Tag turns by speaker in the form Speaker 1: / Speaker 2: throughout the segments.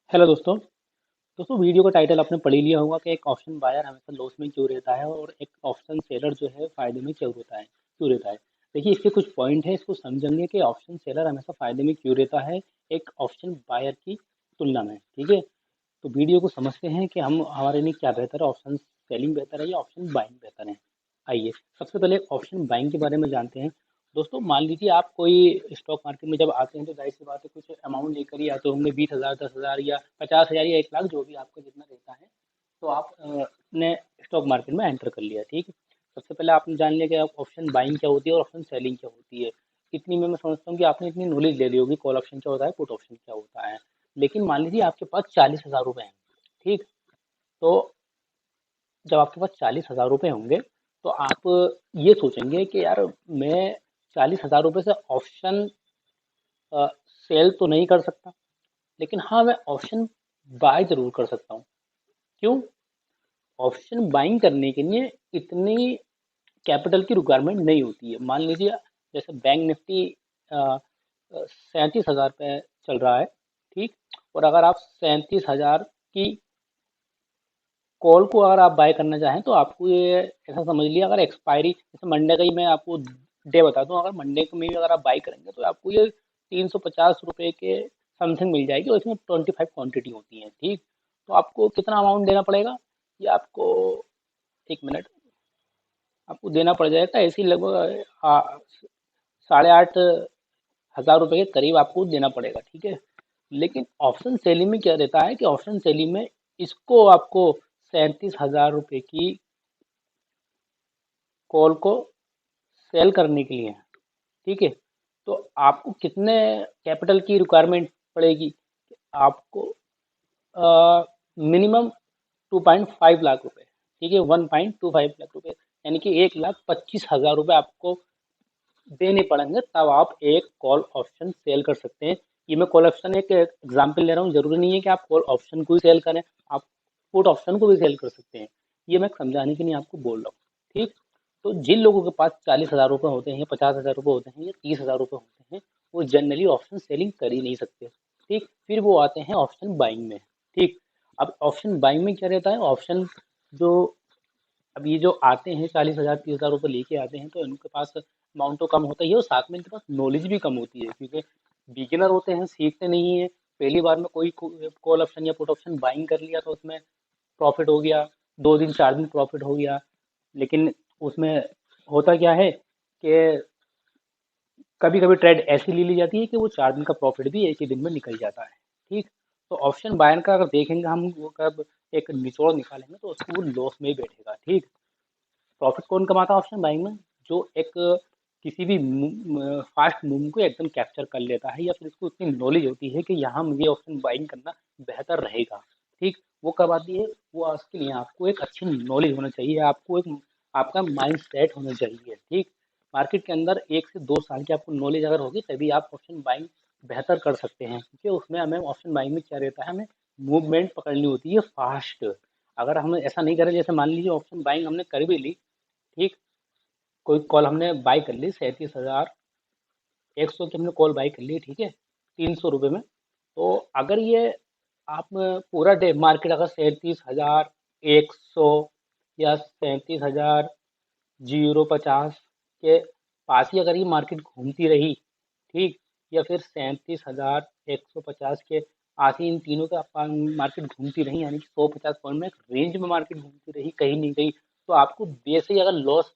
Speaker 1: Hello दोस्तों। Video का title आपने पढ़ ही लिया होगा कि एक ऑप्शन बायर हमेशा लॉस में क्यों रहता है और एक ऑप्शन सेलर जो है फायदे में क्यों रहता है। देखिए, इसके कुछ पॉइंट है, इसको समझेंगे कि ऑप्शन सेलर हमेशा फायदे में क्यों रहता है एक ऑप्शन बायर की तुलना में। ठीक है, तो वीडियो को समझते हैं कि हम हमारे लिए क्या बेहतर है, ऑप्शन सेलिंग बेहतर है या ऑप्शन बाइंग बेहतर है। आइए सबसे पहले ऑप्शन बाइंग के बारे में जानते हैं। दोस्तों, मान लीजिए आप कोई स्टॉक मार्केट में जब आते हैं तो जाहिर सी बात है कुछ अमाउंट लेकर ही आते होंगे, 20,000, 10,000 या 50,000 या 1 लाख, जो भी आपका जितना रहता है। तो आप ने स्टॉक मार्केट में एंटर कर लिया। ठीक है, सबसे पहले आपने जान लिया कि ऑप्शन बाइंग क्या होती है और ऑप्शन सेलिंग क्या होती है। इतनी में मैं समझता हूँ कि आपने इतनी नॉलेज ले ली होगी, कॉल ऑप्शन क्या होता है, पुट ऑप्शन क्या होता है। लेकिन मान लीजिए आपके पास 40,000 रुपये हैं। ठीक, तो जब आपके पास 40,000 रुपये होंगे तो आप ये सोचेंगे कि यार मैं 40,000 रुपये से ऑप्शन सेल तो नहीं कर सकता, लेकिन हाँ मैं ऑप्शन बाय जरूर कर सकता हूँ। क्यों? ऑप्शन बाइंग करने के लिए इतनी कैपिटल की रिक्वायरमेंट नहीं होती है। मान लीजिए जैसे बैंक निफ्टी 37,000 पे चल रहा है। ठीक, और अगर आप 37,000 की कॉल को अगर आप बाय करना चाहें तो आपको ये ऐसा समझ लिया, अगर एक्सपायरी जैसे मंडे का ही मैं आपको डे बताता हूँ, अगर मंडे को में भी अगर आप बाय करेंगे तो आपको ये 350 रुपये के समथिंग मिल जाएगी और इसमें 25 क्वांटिटी होती है। ठीक, तो आपको कितना अमाउंट देना पड़ेगा, ये आपको 1 मिनट, आपको देना पड़ जाएगा ऐसे ही लगभग 8,500 रुपये के करीब आपको देना पड़ेगा। ठीक है, लेकिन ऑप्शन सेलिंग में क्या रहता है कि ऑप्शन सेलिंग में इसको आपको 37,000 रुपये की कॉल को सेल करने के लिए, ठीक है, तो आपको कितने कैपिटल की रिक्वायरमेंट पड़ेगी? आपको मिनिमम 2.5 लाख रुपए, ठीक है, 1.25 लाख रुपए, यानी कि 1,25,000 रुपये आपको देने पड़ेंगे, तब आप एक कॉल ऑप्शन सेल कर सकते हैं। ये मैं कॉल ऑप्शन एक एग्जांपल ले रहा हूँ, जरूरी नहीं है कि आप कॉल ऑप्शन को ही सेल करें, आप पुट ऑप्शन को भी सेल कर सकते हैं। ये मैं समझाने के लिए आपको बोल रहा हूँ। ठीक, तो जिन लोगों के पास 40,000 रुपये होते हैं या 50,000 रुपये होते हैं या 30,000 रुपये होते हैं, वो जनरली ऑप्शन सेलिंग कर ही नहीं सकते। ठीक, फिर वो आते हैं ऑप्शन बाइंग में। ठीक, अब ऑप्शन बाइंग में क्या रहता है, ऑप्शन जो अब ये जो आते हैं 40,000, 30,000 रुपये लेके आते हैं, तो इनके पास अमाउंट तो कम होता ही है और साथ में इनके पास नॉलेज भी कम होती है, क्योंकि बिगिनर होते हैं, सीखते नहीं है। पहली बार में कोई कॉल ऑप्शन या पुट ऑप्शन बाइंग कर लिया तो उसमें प्रॉफिट हो गया, 2 दिन 4 दिन प्रॉफिट हो गया। लेकिन उसमें होता क्या है कि कभी कभी ट्रेड ऐसी ले ली जाती है कि वो 4 दिन का प्रॉफिट भी एक ही दिन में निकल जाता है। ठीक, तो ऑप्शन बायर का अगर देखेंगे हम, वो कब एक निचोड़ निकालेंगे तो उसको वो लॉस में ही बैठेगा। ठीक, प्रॉफिट कौन कमाता है ऑप्शन बाइंग में? जो एक किसी भी फास्ट मूव को एकदम कैप्चर कर लेता है या फिर उसको इतनी नॉलेज होती है कि यहाँ मुझे ऑप्शन बाइंग करना बेहतर रहेगा। ठीक, वो कब आती है? वो उसके लिए आपको एक अच्छी नॉलेज होना चाहिए, आपको एक आपका माइंड सेट होना चाहिए। ठीक, मार्केट के अंदर 1 से 2 साल की आपको नॉलेज अगर होगी तभी आप ऑप्शन बाइंग बेहतर कर सकते हैं, क्योंकि उसमें हमें ऑप्शन बाइंग में क्या रहता है, हमें मूवमेंट पकड़नी होती है फास्ट। अगर हम ऐसा नहीं करें, जैसे मान लीजिए ऑप्शन बाइंग हमने कर भी ली, ठीक, कोई कॉल हमने बाई कर ली 37,100 की हमने कॉल बाई कर ली, ठीक है, 300 रुपये में। तो अगर ये आप पूरा डे मार्केट अगर 37,100 या 37,050 के पास ही अगर ये मार्केट घूमती रही, ठीक, या फिर 37,150 के आस ही इन तीनों का मार्केट घूमती रही, यानी कि 150 पॉइंट में एक रेंज में मार्केट घूमती रही, कहीं नहीं गई, तो आपको बेस ही अगर लॉस,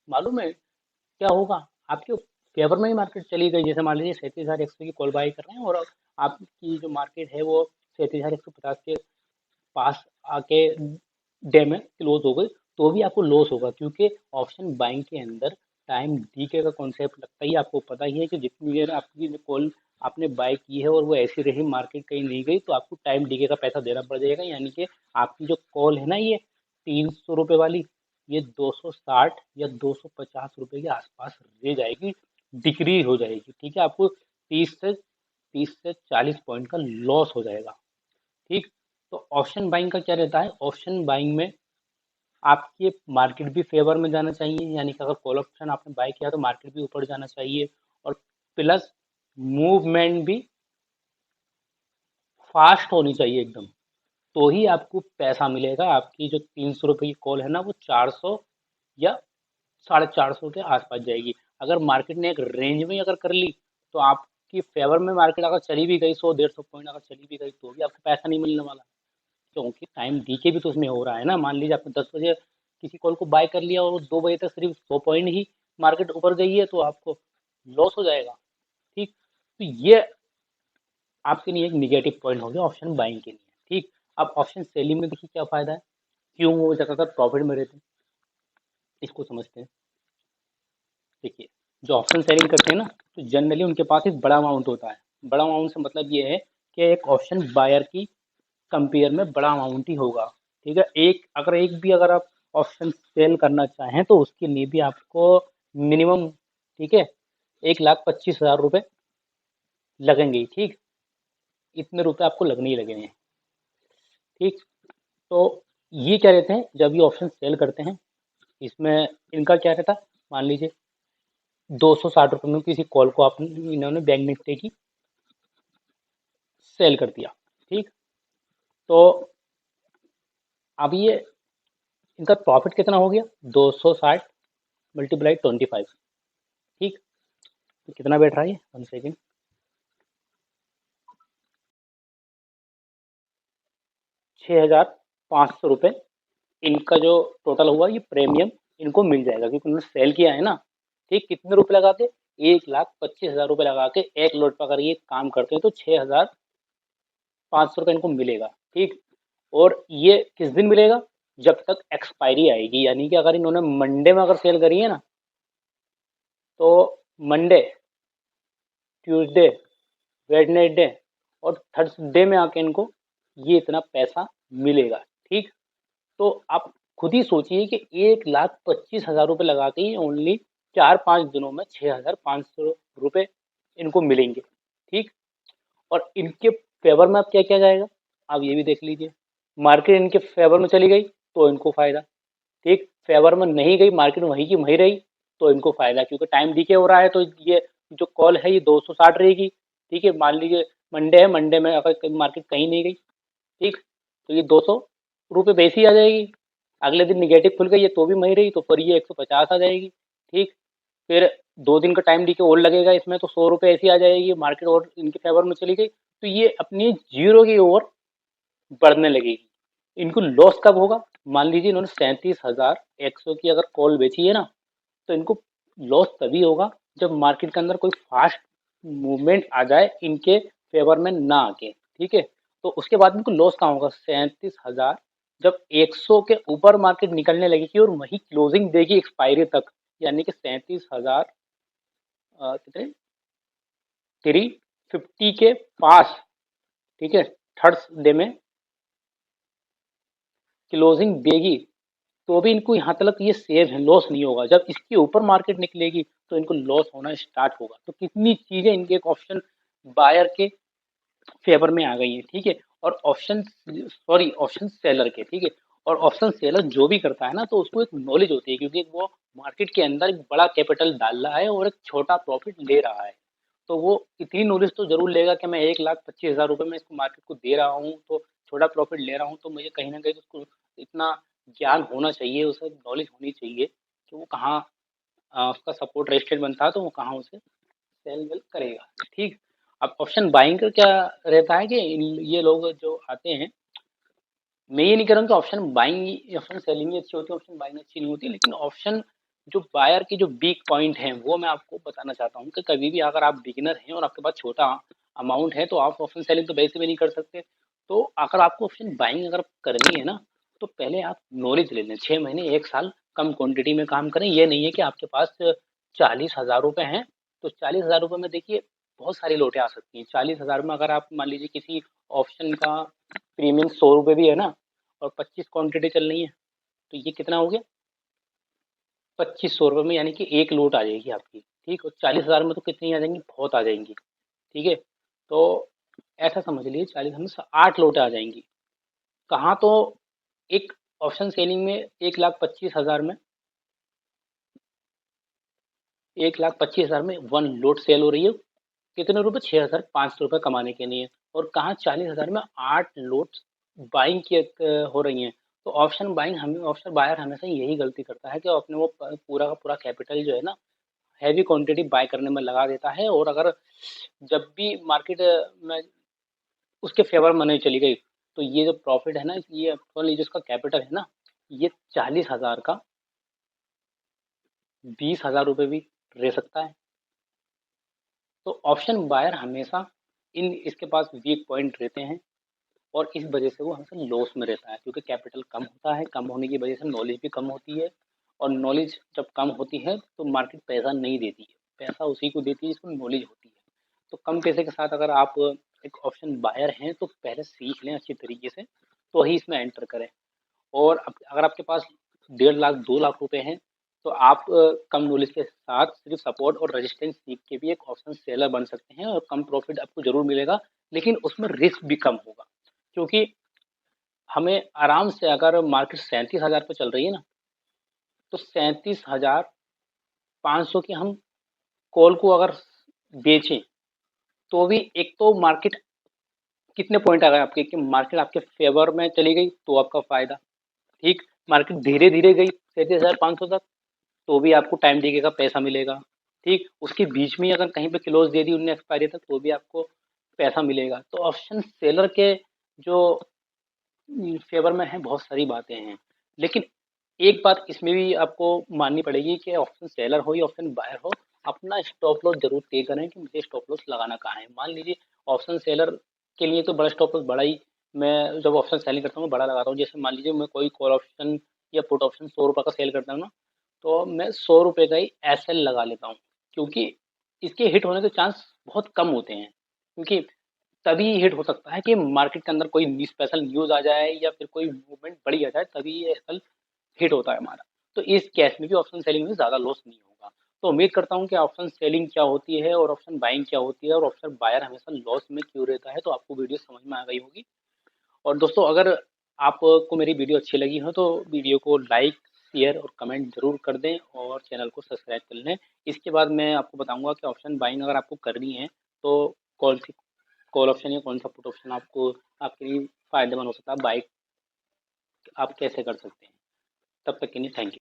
Speaker 1: मालूम है क्या होगा? आपके फेवर में ही मार्केट चली गई। जैसे मान लीजिए 37,100 की कॉल बाई कर रहे हैं और आपकी जो मार्केट है वो 37,150 के पास आके डे में क्लोज हो गई, तो भी आपको लॉस होगा, क्योंकि ऑप्शन बाइंग के अंदर टाइम डीके का कॉन्सेप्ट लगता ही है। आपको पता ही है कि जितनी देर आपकी कॉल आपने बाय की है और वो ऐसी रही, मार्केट कहीं नहीं गई, तो आपको टाइम डीके का पैसा देना पड़ जाएगा, यानी कि आपकी जो कॉल है ना, ये 300 रुपये वाली, ये 260 या 250 रुपये के आसपास रह जाएगी, डिक्रीज हो जाएगी। ठीक है, आपको 30 से 40 पॉइंट का लॉस हो जाएगा। ठीक, तो ऑप्शन बाइंग का क्या रहता है, ऑप्शन बाइंग में आपके मार्केट भी फेवर में जाना चाहिए, यानी कि अगर कॉल ऑप्शन आपने बाय किया तो मार्केट भी ऊपर जाना चाहिए, और प्लस मूवमेंट भी फास्ट होनी चाहिए एकदम, तो ही आपको पैसा मिलेगा। आपकी जो 300 रुपये की कॉल है ना, वो 400 या 450 के आसपास जाएगी। अगर मार्केट ने एक रेंज में अगर कर ली, तो आपकी फेवर में मार्केट अगर चली भी गई 100-150 पॉइंट अगर चली भी गई, तो भी आपको पैसा नहीं मिलने वाला, क्योंकि टाइम डीके भी तो उसमें हो रहा है ना। मान लीजिए आपने 10 बजे किसी कॉल को बाय कर लिया और 2 बजे तक सिर्फ 100 पॉइंट ही मार्केट ऊपर गई है, तो आपको लॉस हो जाएगा। ठीक, तो ये आपके लिए एक निगेटिव पॉइंट हो गया ऑप्शन बाइंग के लिए। ठीक, अब ऑप्शन सेलिंग में देखिए क्या फायदा है, क्यों वो ज्यादातर प्रॉफिट में रहते हैं, इसको समझते हैं। देखिए, जो ऑप्शन सेलिंग करते हैं ना, तो जनरली उनके पास एक बड़ा अमाउंट होता है। बड़ा अमाउंट से मतलब ये है कि एक ऑप्शन बायर की कंपेयर में बड़ा अमाउंट ही होगा। ठीक है, एक भी अगर आप ऑप्शन सेल करना चाहें, तो उसके लिए भी आपको मिनिमम, ठीक है, 1,25,000 रुपये लगेंगे ही। ठीक, इतने रुपए आपको लगने ही लगेंगे। ठीक, तो ये क्या रहते हैं, जब ये ऑप्शन सेल करते हैं, इसमें इनका क्या रहता है, मान लीजिए 260 रुपये में किसी कॉल को आपने इन्होंने बैंक निफ्टी की सेल कर दिया। ठीक, तो अब ये इनका प्रॉफिट कितना हो गया, 260 मल्टीप्लाई 25। ठीक, तो कितना बैठ रहा है ये, 1 सेकेंड, 6,500 रुपये इनका जो टोटल हुआ, ये प्रीमियम इनको मिल जाएगा, क्योंकि उन्होंने सेल किया है ना। ठीक, कितने रुपए लगा के, 1,25,000 रुपये लगा के एक लोड पर अगर ये काम करते हैं, तो 6,500 रुपये इनको मिलेगा। ठीक, और ये किस दिन मिलेगा, जब तक एक्सपायरी आएगी, यानी कि अगर इन्होंने मंडे में अगर सेल करी है ना, तो मंडे, ट्यूसडे, वेडनेसडे और थर्सडे में आके इनको ये इतना पैसा मिलेगा। ठीक, तो आप खुद ही सोचिए कि 1,25,000 रुपये लगा के ही ओनली 4-5 दिनों में 6,500 रुपये इनको मिलेंगे। ठीक, और इनके फेवर में अब क्या क्या जाएगा, आप ये भी देख लीजिए। मार्केट इनके फेवर में चली गई, तो इनको फायदा। ठीक, फेवर में नहीं गई, मार्केट वहीं की वहीं रही, तो इनको फायदा, क्योंकि टाइम डीके हो रहा है, तो ये जो कॉल है ये 260 रहेगी। ठीक है, मान लीजिए मंडे है, मंडे में अगर मार्केट कहीं नहीं गई, ठीक, तो ये 200 रुपये बेसी आ जाएगी। अगले दिन निगेटिव खुल गई है, तो भी वहीं रही, तो पर ये 150 आ जाएगी। ठीक, फिर 2 दिन का टाइम डीके और लगेगा इसमें, तो 100 रुपये ऐसी आ जाएगी, मार्केट और इनके फेवर में चली गई, तो ये अपनी जीरो की ओर बढ़ने लगेगी। इनको लॉस कब होगा, मान लीजिए इन्होंने 37,100 की अगर कॉल बेची है ना, तो इनको लॉस तभी होगा जब मार्केट के अंदर कोई फास्ट मूवमेंट आ जाए इनके फेवर में ना आके। ठीक है, तो उसके बाद इनको लॉस कहाँ होगा, 37,000 जब 100 के ऊपर मार्केट निकलने लगेगी और वही क्लोजिंग देगी एक्सपायरी तक, यानी कि 37,000 कितने 350 के पास, ठीक है, थर्ड डे में क्लोजिंग देगी, तो भी इनको यहाँ तक ये सेव है, लॉस नहीं होगा। जब इसके ऊपर मार्केट निकलेगी, तो इनको लॉस होना स्टार्ट होगा। तो कितनी चीजें इनके एक ऑप्शन बायर के फेवर में आ गई है। ठीक है, और ऑप्शन सेलर के, ठीक है, और ऑप्शन सेलर जो भी करता है ना, तो उसको एक नॉलेज होती है, क्योंकि वो मार्केट के अंदर एक बड़ा कैपिटल डाल रहा है और एक छोटा प्रॉफिट ले रहा है, तो वो इतनी नॉलेज तो जरूर लेगा कि मैं 1,25,000 रुपये में इसको मार्केट को दे रहा हूँ, तो छोटा प्रॉफिट ले रहा हूँ, तो मुझे कहीं ना कहीं उसको इतना ज्ञान होना चाहिए, उसे नॉलेज होनी चाहिए कि वो कहाँ उसका सपोर्ट रेस्टेड बनता है, तो वो कहाँ उसे सेल वेल करेगा। ठीक, अब ऑप्शन बाइंग का क्या रहता है कि ये लोग जो आते हैं, मैं ये नहीं कह रहा हूँ कि ऑप्शन बाइंग ऑप्शन सेलिंग ही अच्छी होती है, ऑप्शन बाइंग अच्छी नहीं होती, लेकिन ऑप्शन जो बायर की जो वीक पॉइंट है, वो मैं आपको बताना चाहता हूँ कि कभी भी अगर आप बिगिनर हैं और आपके पास छोटा अमाउंट है, तो आप ऑप्शन सेलिंग तो वैसे भी नहीं कर सकते। तो अगर आपको ऑप्शन बाइंग अगर करनी है ना, तो पहले आप नॉलेज ले लें, 6 महीने 1 साल कम क्वांटिटी में काम करें। ये नहीं है कि आपके पास 40,000 रुपये हैं, तो 40,000 रुपये में देखिए बहुत सारी लोटें आ सकती हैं। 40,000 में अगर आप मान लीजिए किसी ऑप्शन का प्रीमियम 100 रुपये भी है ना, और 25 क्वांटिटी चल रही है, तो ये कितना हो गया, 2,500 रुपये में, यानी कि एक लोट आ जाएगी आपकी। ठीक, और 40,000 में तो कितनी आ जाएंगी, बहुत आ जाएंगी। ठीक है, तो ऐसा समझ लीजिए 40,000 में 8 लोटें आ जाएंगी। कहाँ, तो एक ऑप्शन सेलिंग में 1,25,000 में 1,25,000 में 1 लोट सेल हो रही है, कितने रुपए, 6,500 रुपये कमाने के लिए। और कहाँ 40,000 में 8 लोट्स बाइंग की हो रही हैं। तो ऑप्शन बायर हमेशा यही गलती करता है कि वो अपने वो पूरा का पूरा कैपिटल जो है ना हैवी क्वांटिटी बाय करने में लगा देता है, और अगर जब भी मार्केट में उसके फेवर में नहीं चली गई तो ये जो प्रॉफिट है ना, ये एक्चुअली जो इसका कैपिटल है ना, ये 40,000 का 20,000 रुपये भी रह सकता है। तो ऑप्शन बायर हमेशा इसके पास वीक पॉइंट रहते हैं, और इस वजह से वो हमेशा लॉस में रहता है, क्योंकि कैपिटल कम होता है, कम होने की वजह से नॉलेज भी कम होती है, और नॉलेज जब कम होती है तो मार्केट पैसा नहीं देती है, पैसा उसी को देती है जिसको नॉलेज होती है। तो कम पैसे के साथ अगर आप एक ऑप्शन बायर हैं तो पहले सीख लें अच्छी तरीके से, तो ही इसमें एंटर करें। और अगर आपके पास 1.5 लाख 2 लाख रुपए हैं तो आप कम नॉलेज के साथ सिर्फ सपोर्ट और रेजिस्टेंस सीख के भी एक ऑप्शन सेलर बन सकते हैं, और कम प्रॉफिट आपको जरूर मिलेगा, लेकिन उसमें रिस्क भी कम होगा। क्योंकि हमें आराम से, अगर मार्केट 37,000 पे चल रही है ना, तो 37,500 की हम कॉल को अगर बेचें तो भी एक तो मार्केट कितने पॉइंट आ गए आपके कि मार्केट आपके फेवर में चली गई तो आपका फायदा, ठीक। मार्केट धीरे धीरे गई 37,500 तक तो भी आपको टाइम दिखेगा, पैसा मिलेगा, ठीक। उसके बीच में अगर कहीं पे क्लोज दे दी उनने एक्सपायरी तक तो भी आपको पैसा मिलेगा। तो ऑप्शन सेलर के जो फेवर में है बहुत सारी बातें हैं, लेकिन एक बात इसमें भी आपको माननी पड़ेगी कि ऑप्शन सेलर हो या ऑप्शन बायर हो, अपना स्टॉप लॉस जरूर तय करें कि मुझे स्टॉप लॉस लगाना कहाँ है। मान लीजिए ऑप्शन सेलर के लिए तो बड़ा स्टॉप लॉस बड़ा ही, मैं जब ऑप्शन सेलिंग करता हूँ बड़ा लगाता हूँ। जैसे मान लीजिए मैं कोई कॉल ऑप्शन या पुट ऑप्शन 100 रुपये का सेल करता हूँ ना, तो मैं 100 रुपये का ही एसएल लगा लेता हूँ, क्योंकि इसके हिट होने के चांस बहुत कम होते हैं। क्योंकि तभी हिट हो सकता है कि मार्केट के अंदर कोई स्पेशल न्यूज आ जाए या फिर कोई मूवमेंट बड़ी आ जाए, तभी ये एसएल हिट होता है हमारा। तो इस केस में भी ऑप्शन सेलिंग में ज़्यादा लॉस नहीं होगा। तो उम्मीद करता हूँ कि ऑप्शन सेलिंग क्या होती है और ऑप्शन बाइंग क्या होती है और ऑप्शन बायर हमेशा लॉस में क्यों रहता है, तो आपको वीडियो समझ में आ गई होगी। और दोस्तों, अगर आपको मेरी वीडियो अच्छी लगी हो तो वीडियो को लाइक, शेयर और कमेंट जरूर कर दें, और चैनल को सब्सक्राइब कर लें। इसके बाद मैं आपको बताऊंगा कि ऑप्शन बाइंग अगर आपको करनी है तो कौन सी कॉल ऑप्शन या कौन सा पुट ऑप्शन आपको आपके लिए फायदेमंद हो सकता है, बाइक आप कैसे कर सकते हैं। तब तक के लिए थैंक यू।